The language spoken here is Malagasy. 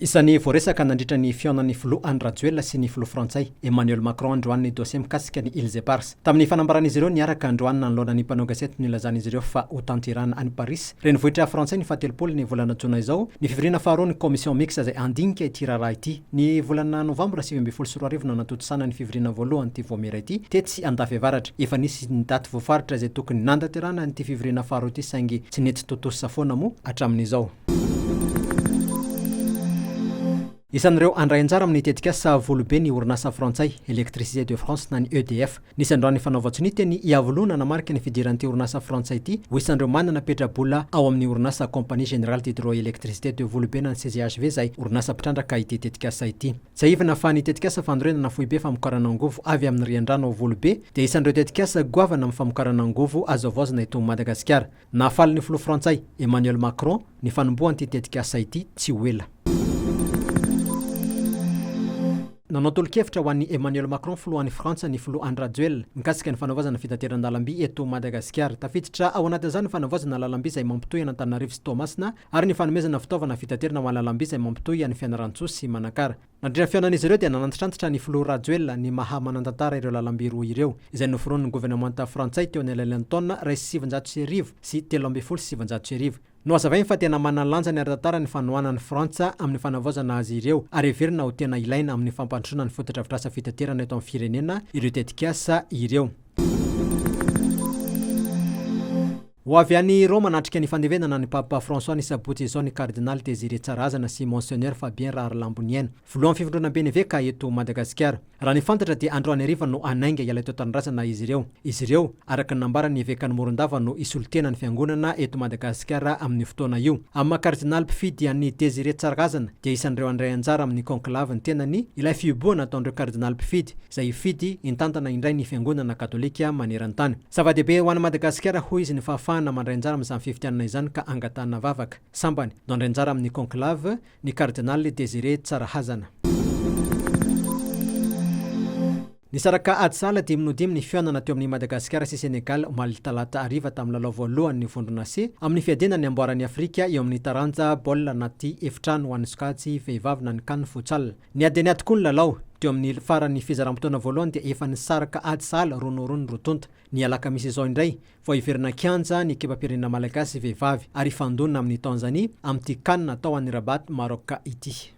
Isan'ny voaresaka nandritra ny fihaonan'ny filoha Anne Rajoelina sy ny filoha Frantsay Emmanuel Macron androany ny dossier mikasika ny Îles Éparses. Tamin'ny fanambaran'izy ireo niaraka androany nanoloana ny mpanao gazety nilazan'izy ireo fa ho tanterahana any Paris. Renivohitra Frantsay ny fahatelopolo ny volana Jona izao, ny fivoriana faharoa ny commission mixte izay andinika ity raharaha ity. Ny volana Novambra 2024 no natotosana ny fivoriana voalohany ity voamera ity tetsy Andafiavaratra. Efa nisy ny daty voafaritra izay tokony nandaterana nyity fivoriana faharoa ity saingy tsy nety totosa foana moa hatramin'izao. Isan'ireo andray anjara amin'ny tetikasa volobe ny orinasa Frantsay Électricité de France na ny EDF. Nisy androany fanaovan-tsinity ny iavolona namarika ny fidiran'ity orinasa Frantsay ity ho isan'ireo manana petrabola ao amin'ny orinasa Compagnie Générale d'Hydroélectricité de Volobe na ny CGHV zay orinasa mpitrandranka ity tetikasa ity. Zay ivana fa ny tetikasa fandroenana foibe famokarana angovo avy amin'ny riandrano Volobe dia isan'ireo tetikasa goavana amin'ny famokarana angovo azo avaozana eto Madagasikara. Nahafaly ny filoha Frantsay Emmanuel Macron ny fanombohan'ity tetikasa ity tsy ho ela. Nanao tolo-kevitra ho an'ny Emmanuel Macron filohan'ny Frantsa ny filoha Anne Rajoelina mikasika ny fanaovazana fitateran-dalamby eto Madagasikara. Tafiditra ao anatin'izany ny fanaovazana lalamby izay mampitohy Antananarivo sy Toamasina ary ny fanomezana fitaovana fitaterana ho lalamby izay mampitohy any Fianarantsoa sy Manakara. Nandritra fihaonan'izy ireo dia nanantitrantitra ny filoha Rajoelina ny maha manantantara ireo lalamby roa ireo izay noforonin'ny gouvernemanta Frantsay teo anelalan'ny taona 710 sy 770. No hazavainy fa tena manalanja ny ara-tantara ny fanohanan'ny Frantsa amin'ny fanavaozana azy ireo ary heverina ho tena ilaina amin'ny fampandrosoana ny fotodrafitrasa fitaterana eto amin'ny firenena ireo tetikasa ireo. Ho avy any Roma natrika ny fandevenana ny Papa François ny sabotsy izao ny Cardinal Désiré Tsarazana sy Monseigneur Fabien Rarlambonienne filohan'ny fivondronam-beny veka eto Madagasikara. Raha ny fantatra dia androany hariva no anainga hiala teo tanindrazana izy ireo. Izy ireo araka ny nambarany evekan'ny Morondava no isolotena ny fiangonana eto Madagasikara amin'ny fotoana io. Amin'ny maha Cardinal mpifidy an'ny Désiré Tsarazana dia isan'ireo andray anjara amin'ny conclave ny tenany ilay fiuboana ataon'ireo Cardinal mpifidy izay hifidy intantana indray ny fiangonana katolika maneran-tany. Zava-dehibe ho an'i Madagasikara hoy izy ny fahafahana mandray anjara amin'izany fivitianana izany ka angatana vavaka. Sambany no andray anjara amin'ny conclave ny Cardinal Désiré Tsarazana. Nisaraka ady sala 10 ny fihaonana teo amin'ny Madagasikara sy Senegal omaly talata hariva tamin'ny lalao voalohany vondrona C amin'ny fiadenany amboaran'ny Afrika eo amin'ny taranja baolina anaty efitrano ho an'ny sokajy vehivavy na ny CAN Futsal. Niady tokoa ny lalao teo amin'ny farany fizaram-potoana voalohany dia efa nisaraka ady sala ronoron'ny rotonta. Ny alakamisy izao indray vao hiverina kianja ny ekipam-pirenena malagasy vehivavy ary fandonina amin'ny Tanzanie amin'ity CAN natao an'i Rabat Maroc ity.